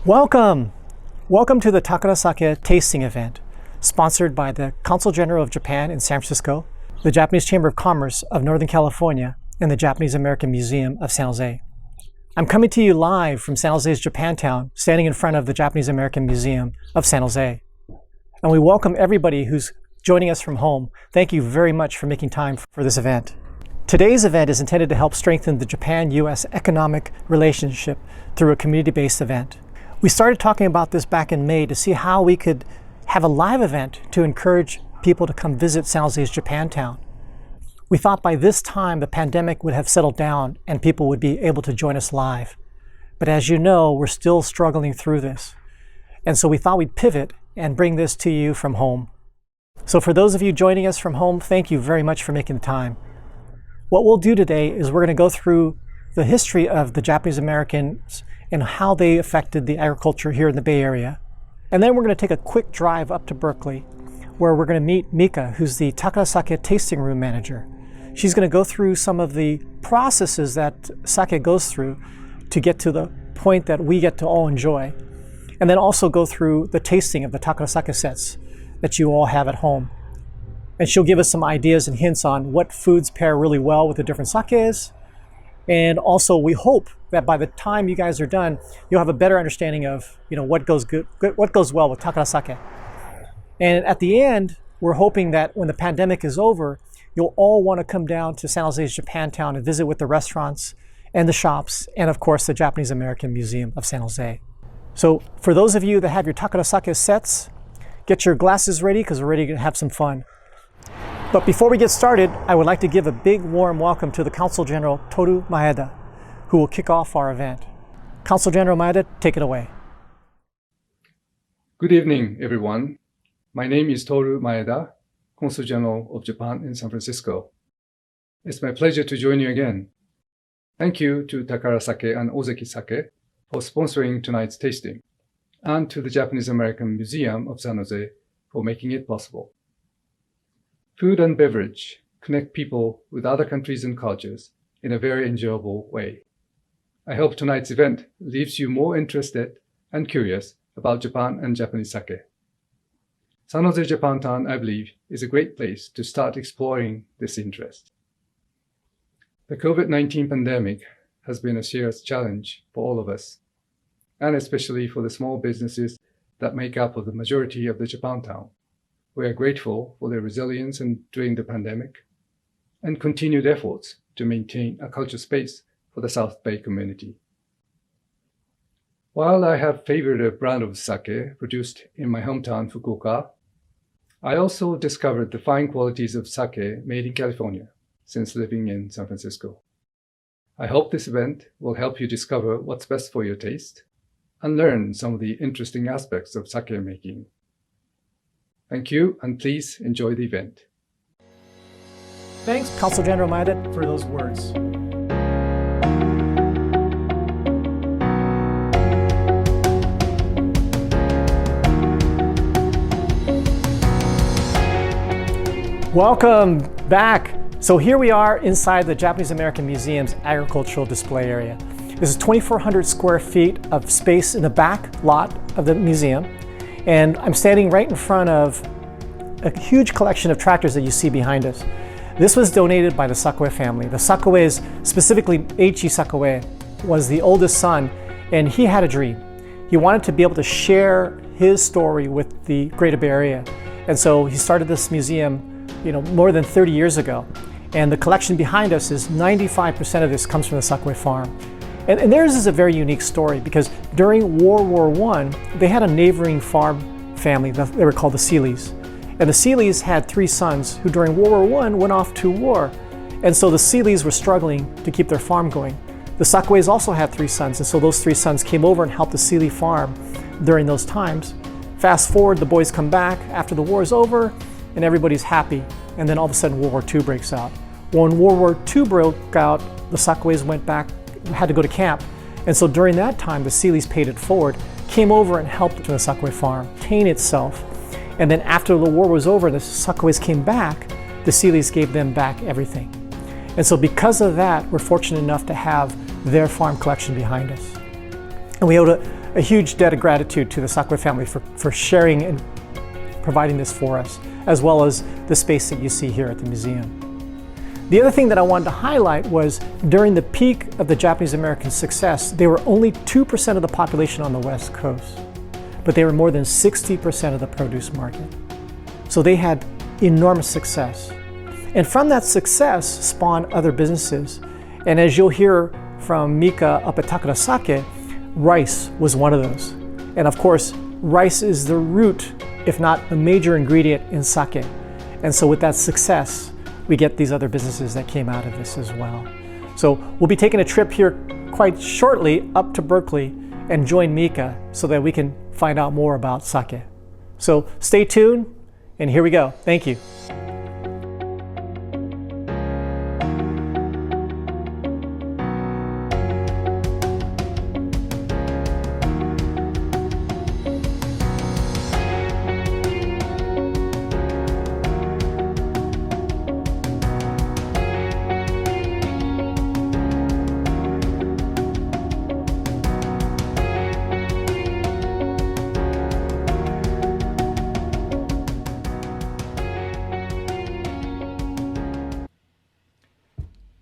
Welcome! Welcome to the Takara Sake tasting event, sponsored by the Consul General of Japan in San Francisco, the Japanese Chamber of Commerce of Northern California, and the Japanese American Museum of San Jose. I'm coming to you live from San Jose's Japantown, standing in front of the Japanese American Museum of San Jose. And we welcome everybody who's joining us from home. Thank you very much for making time for this event. Today's event is intended to help strengthen the Japan-US economic relationship through a community-based event. We started talking about this back in May to see how we could have a live event to encourage people to come visit San Jose's Japantown. We thought by this time the pandemic would have settled down and people would be able to join us live. But as you know, we're still struggling through this. And so we thought we'd pivot and bring this to you from home. So for those of you joining us from home, thank you very much for making the time. What we'll do today is we're going to go through the history of the Japanese Americans and how they affected the agriculture here in the Bay Area. And then we're going to take a quick drive up to Berkeley, where we're going to meet Mika, who's the Takara Sake tasting room manager. She's going to go through some of the processes that sake goes through to get to the point that we get to all enjoy. And then also go through the tasting of the Takara Sake sets that you all have at home. And she'll give us some ideas and hints on what foods pair really well with the different sakes. And also we hope that by the time you guys are done, you'll have a better understanding of what goes well with Takara Sake. And at the end, we're hoping that when the pandemic is over, you'll all want to come down to San Jose's Japantown and visit with the restaurants and the shops, and of course the Japanese American Museum of San Jose. So for those of you that have your Takara Sake sets, get your glasses ready because we're ready to have some fun. But before we get started, I would like to give a big warm welcome to the Consul General Toru Maeda, who will kick off our event. Consul General Maeda, take it away. Good evening, everyone. My name is Toru Maeda, Consul General of Japan in San Francisco. It's my pleasure to join you again. Thank you to Takara Sake and Ozeki Sake for sponsoring tonight's tasting, and to the Japanese American Museum of San Jose for making it possible. Food and beverage connect people with other countries and cultures in a very enjoyable way. I hope tonight's event leaves you more interested and curious about Japan and Japanese sake. San Jose Japantown, I believe, is a great place to start exploring this interest. The COVID-19 pandemic has been a serious challenge for all of us, and especially for the small businesses that make up the majority of the Japantown. We are grateful for their resilience during the pandemic and continued efforts to maintain a culture space for the South Bay community. While I have favored a brand of sake produced in my hometown, Fukuoka, I also discovered the fine qualities of sake made in California since living in San Francisco. I hope this event will help you discover what's best for your taste and learn some of the interesting aspects of sake making. Thank you, and please enjoy the event. Thanks, Consul General Maeda, for those words. Welcome back. So here we are inside the Japanese American Museum's agricultural display area. This is 2,400 square feet of space in the back lot of the museum. And I'm standing right in front of a huge collection of tractors that you see behind us. This was donated by the Sakue family. The Sakues, specifically Eiichi Sakue, was the oldest son, and he had a dream. He wanted to be able to share his story with the Greater Bay Area. And so he started this museum, more than 30 years ago. And the collection behind us is 95% of this comes from the Sakue farm. And theirs is a very unique story because during World War I, they had a neighboring farm family. They were called the Seeleys. And the Seeleys had 3 sons who during World War I went off to war. And so the Seeleys were struggling to keep their farm going. The Sakues also had 3 sons, and so those 3 sons came over and helped the Seeley farm during those times. Fast forward, the boys come back after the war is over, and everybody's happy. And then all of a sudden World War II breaks out. When World War II broke out, the Sakues went back, had to go to camp. And so during that time, the Seeleys paid it forward, came over and helped the Sakue farm maintain itself. And then after the war was over, the Sakues came back, the Seeleys gave them back everything. And so because of that, we're fortunate enough to have their farm collection behind us. And we owed a huge debt of gratitude to the Sakura family for sharing and providing this for us, as well as the space that you see here at the museum. The other thing that I wanted to highlight was during the peak of the Japanese American success, they were only 2% of the population on the West Coast, but they were more than 60% of the produce market. So they had enormous success. And from that success spawned other businesses. And as you'll hear from Mika up at Takara Sake, rice was one of those. And of course, rice is the root, if not the major ingredient in sake. And so with that success, we get these other businesses that came out of this as well. So we'll be taking a trip here quite shortly up to Berkeley and join Mika so that we can find out more about sake. So stay tuned, and here we go. Thank you.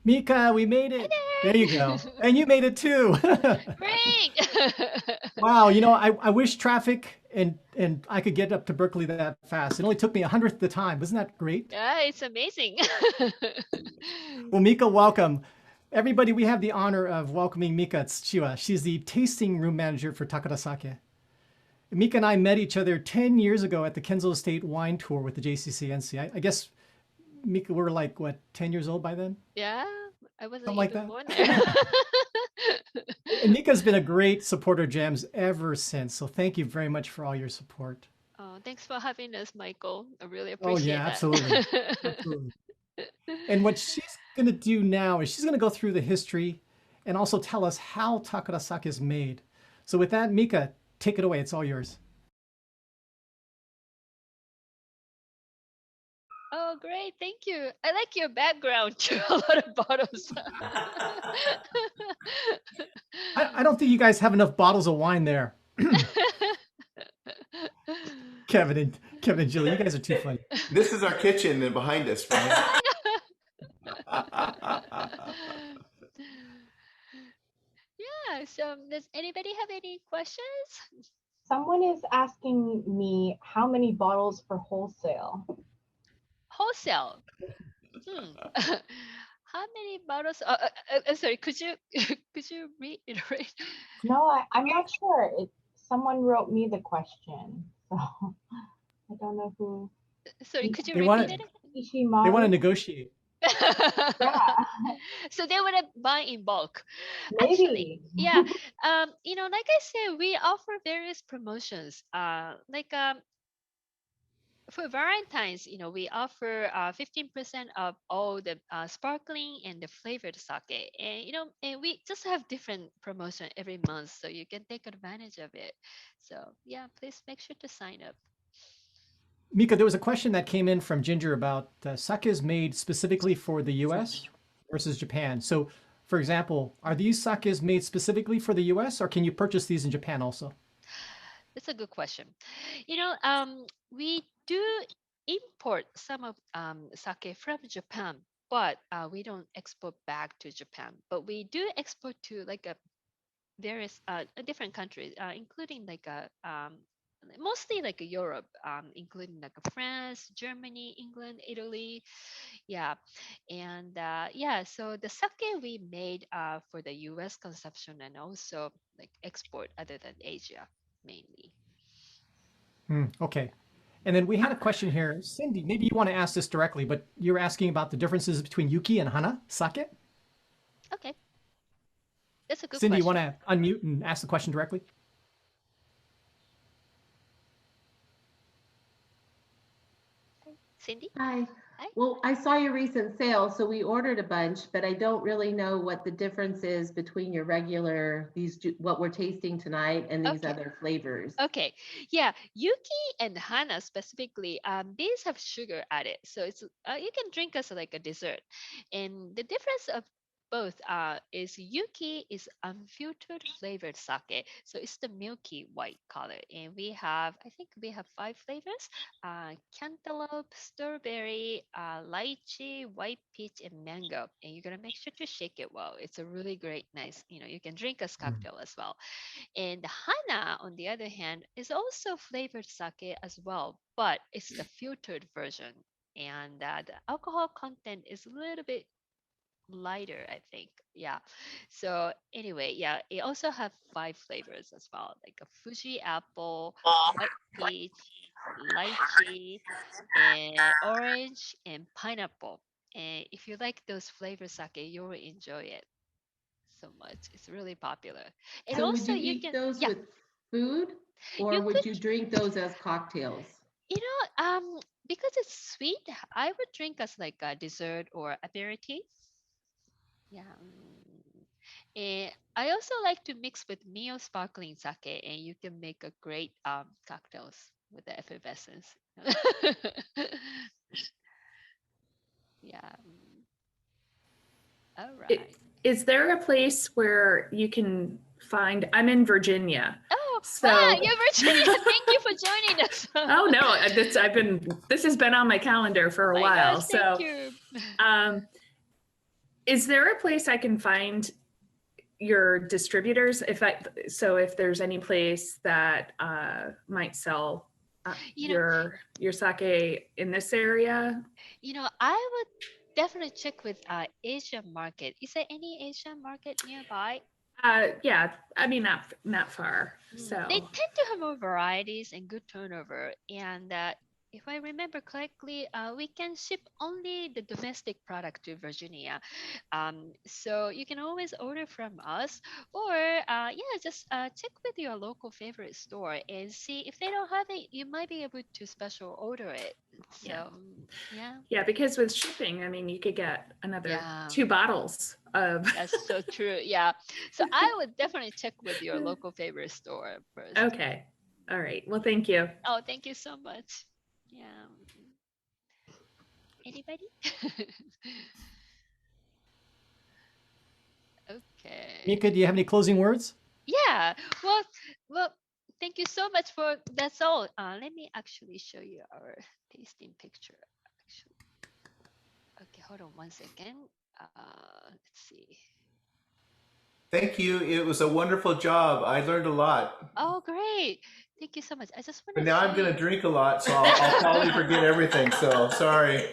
Mika, we made it. There you go. And you made it too. Great! Wow, you know, I wish traffic and I could get up to Berkeley that fast. It only took me 100th the time. Wasn't that great? Yeah, it's amazing. Well, Mika, welcome. Everybody, we have the honor of welcoming Mika Tsuchiwa. She's the tasting room manager for Takara Sake. Mika and I met each other 10 years ago at the Kenzo Estate wine tour with the JCCNC. I guess, Mika, we were like, what, 10 years old by then? Yeah, I wasn't Something like even that. born there. And Mika's been a great supporter of JAMsj ever since. So thank you very much for all your support. Oh, thanks for having us, Michael. I really Oh appreciate yeah, that. absolutely. Absolutely. And what she's going to do now is she's going to go through the history and also tell us how Takara Sake is made. So with that, Mika, take it away. It's all yours. Oh, great. Thank you. I like your background too. A lot of bottles. I don't think you guys have enough bottles of wine there. Kevin and Julie, you guys are too funny. This is our kitchen and behind us, right? Yeah, so does anybody have any questions? Someone is asking me how many bottles for wholesale. Wholesale. How many bottles? Sorry, could you reiterate? No, I'm not sure. Someone wrote me the question, so I don't know who. Sorry, could you They repeat want it? They want to negotiate. Yeah. So they want to buy in bulk. Maybe. Actually, yeah. You know, like I said, we offer various promotions. For Valentine's, you know, we offer 15% of all the sparkling and the flavored sake, and you know, and we just have different promotion every month, so you can take advantage of it. So yeah, please make sure to sign up. Mika, there was a question that came in from Ginger about sake is made specifically for the U.S. versus Japan. So, for example, are these sakes made specifically for the U.S. or can you purchase these in Japan also? That's a good question. You know, we do import some of sake from Japan, but we don't export back to Japan. But we do export to like a various different countries, including like mostly like Europe, including like France, Germany, England, Italy, yeah, and yeah. So the sake we made for the U.S. consumption and also like export other than Asia mainly. Okay. And then we had a question here. Cindy, maybe you want to ask this directly, but you're asking about the differences between Yuki and Hana sake? Okay. That's a good Cindy, question. you want to unmute and ask the question directly? Cindy? Hi. Hi. Well, I saw your recent sale, so we ordered a bunch, but I don't really know what the difference is between your regular, what we're tasting tonight and these Okay. other flavors. Okay. Yeah. Yuki and Hana specifically, these have sugar added. So it's you can drink as like a dessert. And the difference of both is Yuki is unfiltered flavored sake. So it's the milky white color. And I think we have 5 flavors: cantaloupe, strawberry, lychee, white peach, and mango. And you're going to make sure to shake it well. It's a really great, nice, you can drink as cocktail as well. And the Hana, on the other hand, is also flavored sake as well, but it's the filtered version. And the alcohol content is a little bit lighter, I think. Yeah. So anyway, yeah, it also have 5 flavors as well, like a Fuji apple, white peach, lychee, and orange, and pineapple. And if you like those flavor sake, you will enjoy it so much. It's really popular. And So would also you you eat can, those yeah, with food or you could, would you drink those as cocktails? because it's sweet, I would drink as like a dessert or aperitif. Yeah. And I also like to mix with Mio sparkling sake, and you can make a great cocktails with the effervescence. Yeah. All It- right. Is there a place where you can find? I'm in Virginia, Oh, so. wow, you're Virginia. Thank you for joining us. Oh no, this has been on my calendar for a My while. gosh, thank So, you. is there a place I can find your distributors? If there's any place that might sell You know, your sake in this area? I would definitely check with Asian market. Is there any Asian market nearby? Yeah, I mean not far. They So tend to have more varieties and good turnover. And if I remember correctly, we can ship only the domestic product to Virginia. So you can always order from us, or yeah, just check with your local favorite store and see if they don't have it. You might be able to special order it. yeah. So yeah. Yeah, because with shipping, I mean, you could get another Yeah. 2 bottles of. That's so true. Yeah. So I would definitely check with your local favorite store first. Okay. All right. Well, thank you. Oh, thank you so much. Yeah. Anybody? Okay. Mika, do you have any closing words? Yeah. Well, thank you so much for that's all. Let me actually show you our tasting picture. Actually. Okay, hold on one second. Let's see. Thank you. It was a wonderful job. I learned a lot. Oh, great. Thank you so much. I just want But to now I'm going to drink a lot, so I'll probably forget everything. So sorry.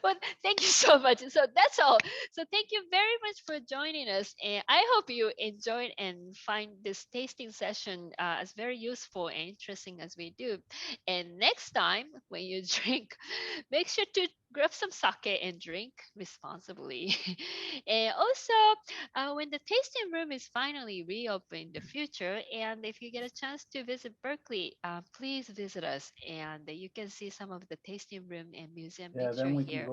Well, thank you so much. So that's all. So thank you very much for joining us, and I hope you enjoyed and find this tasting session as very useful and interesting as we do. And next time when you drink, make sure to grab some sake and drink responsibly. And also, when the tasting room is finally reopened in the future, and if you get a chance to visit Berkeley, please visit us, and you can see some of the tasting room and museum picture here.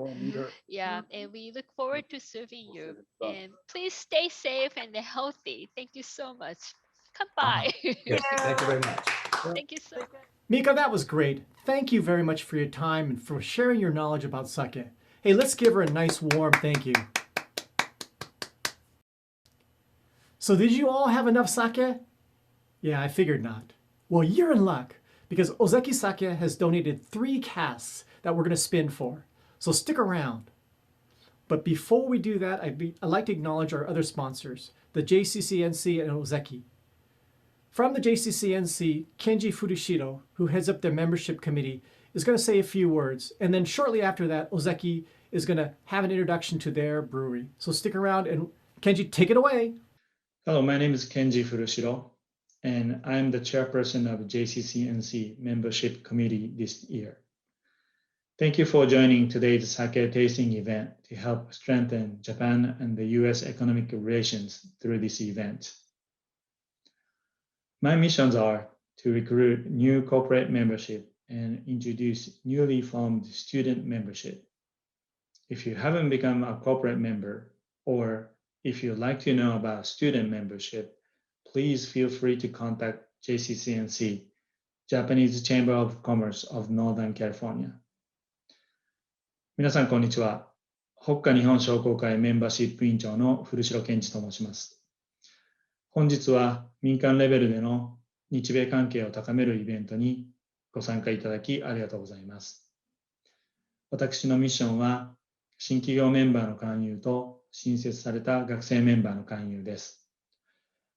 Yeah, and we look forward to serving you. And please stay safe and healthy. Thank you so much. Come by. Yes, thank you very much. Thank you so much. Mika, that was great. Thank you very much for your time and for sharing your knowledge about sake. Hey, let's give her a nice warm thank you. So did you all have enough sake? Yeah, I figured not. Well, you're in luck because Ozeki Sake has donated 3 casks that we're going to spin for. So stick around. But before we do that, I'd like to acknowledge our other sponsors, the JCCNC and Ozeki. From the JCCNC, Kenji Furushiro, who heads up their membership committee, is going to say a few words. And then shortly after that, Ozeki is going to have an introduction to their brewery. So stick around and Kenji, take it away. Hello, my name is Kenji Furushiro, and I'm the chairperson of JCCNC membership committee this year. Thank you for joining today's sake tasting event to help strengthen Japan and the US economic relations through this event. My missions are to recruit new corporate membership and introduce newly formed student membership. If you haven't become a corporate member, or if you'd like to know about student membership, please feel free to contact JCCNC, Japanese Chamber of Commerce of Northern California. 皆さん、こんにちは。北海日本商工会メンバーシップ委員長の古城健二と申します。本日は民間レベルでの日米関係を高めるイベントにご参加いただきありがとうございます。私のミッションは、新企業メンバーの勧誘と新設された学生メンバーの勧誘です。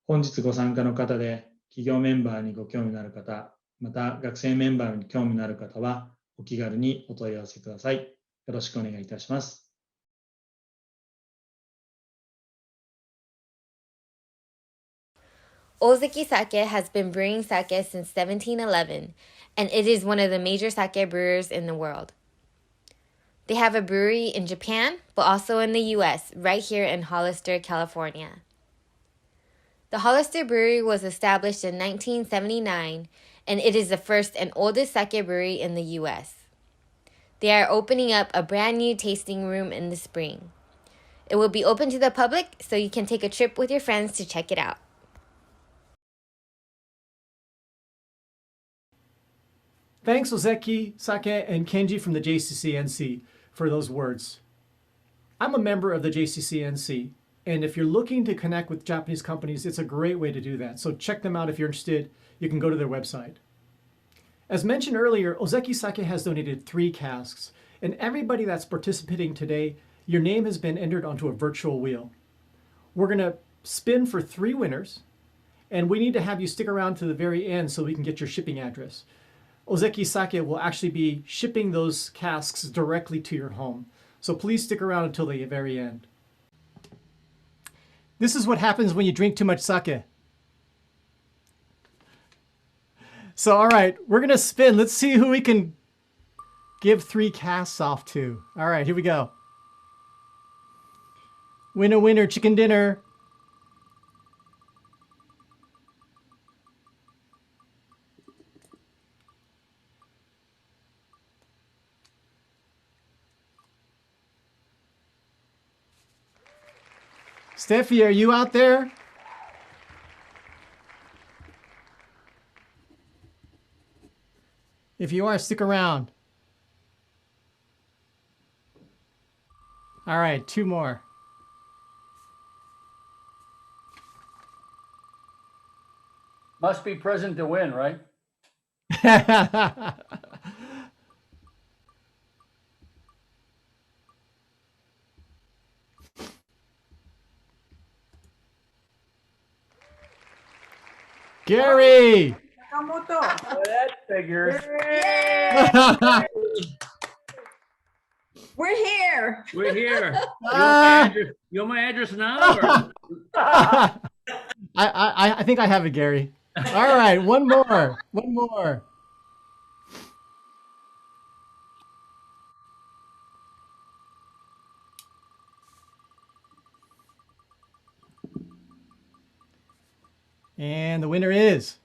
本日ご参加の方で、企業メンバーにご興味のある方、また学生メンバーに興味のある方は、お気軽にお問い合わせください。よろしくお願いいたします。Ozeki Sake has been brewing sake since 1711, and it is one of the major sake brewers in the world. They have a brewery in Japan, but also in the US, right here in Hollister, California. The Hollister Brewery was established in 1979, and it is the first and oldest sake brewery in the US. They are opening up a brand new tasting room in the spring. It will be open to the public, so you can take a trip with your friends to check it out. Thanks, Ozeki Sake and Kenji from the JCCNC for those words. I'm a member of the JCCNC, and if you're looking to connect with Japanese companies, it's a great way to do that. So check them out if you're interested. You can go to their website. As mentioned earlier, Ozeki Sake has donated 3 casks, and everybody that's participating today, your name has been entered onto a virtual wheel. We're going to spin for 3 winners, and we need to have you stick around to the very end so we can get your shipping address. Ozeki Sake will actually be shipping those casks directly to your home. So please stick around until the very end. This is what happens when you drink too much sake. So, all right, we're going to spin. Let's see who we can give 3 casks off to. All right, here we go. Winner, winner, chicken dinner. Steffi, are you out there? If you are, stick around. All right, 2 more. Must be present to win, right? Gary! Oh, that figures. We're here. We're here. You want my address now? Or? I think I have it, Gary. All right, one more. One more. And the winner is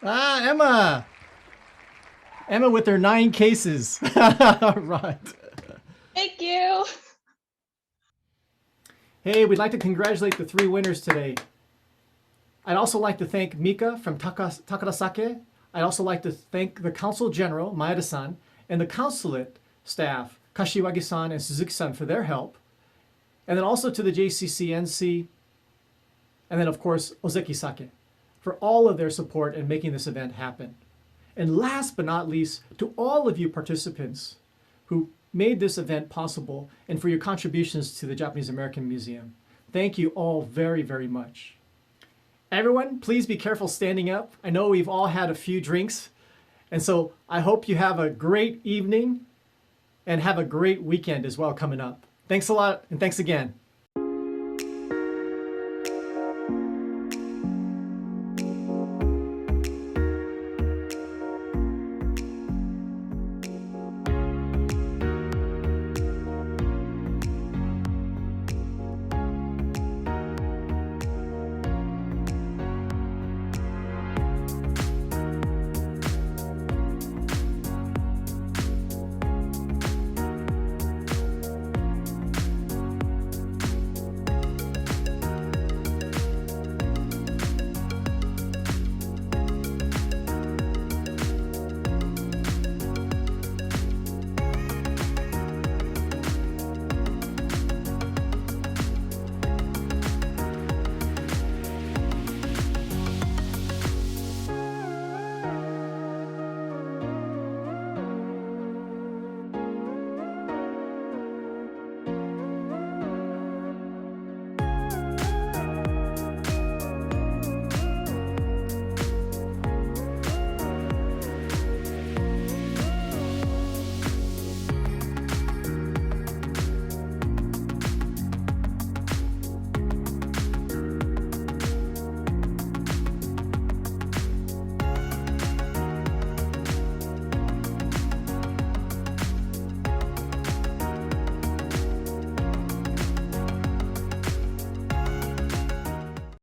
Emma. Emma with her 9 cases. All right. Thank you. Hey, we'd like to congratulate the 3 winners today. I'd also like to thank Mika from Takara Sake. I'd also like to thank the Consul General, Maeda-san, and the consulate staff, Kashiwagi-san and Suzuki-san, for their help. And then also to the JCCNC, and then of course Ozeki Sake, for all of their support in making this event happen. And last but not least, to all of you participants who made this event possible and for your contributions to the Japanese American Museum. Thank you all very, very much. Everyone, please be careful standing up. I know we've all had a few drinks, and so I hope you have a great evening and have a great weekend as well coming up. Thanks a lot, and thanks again.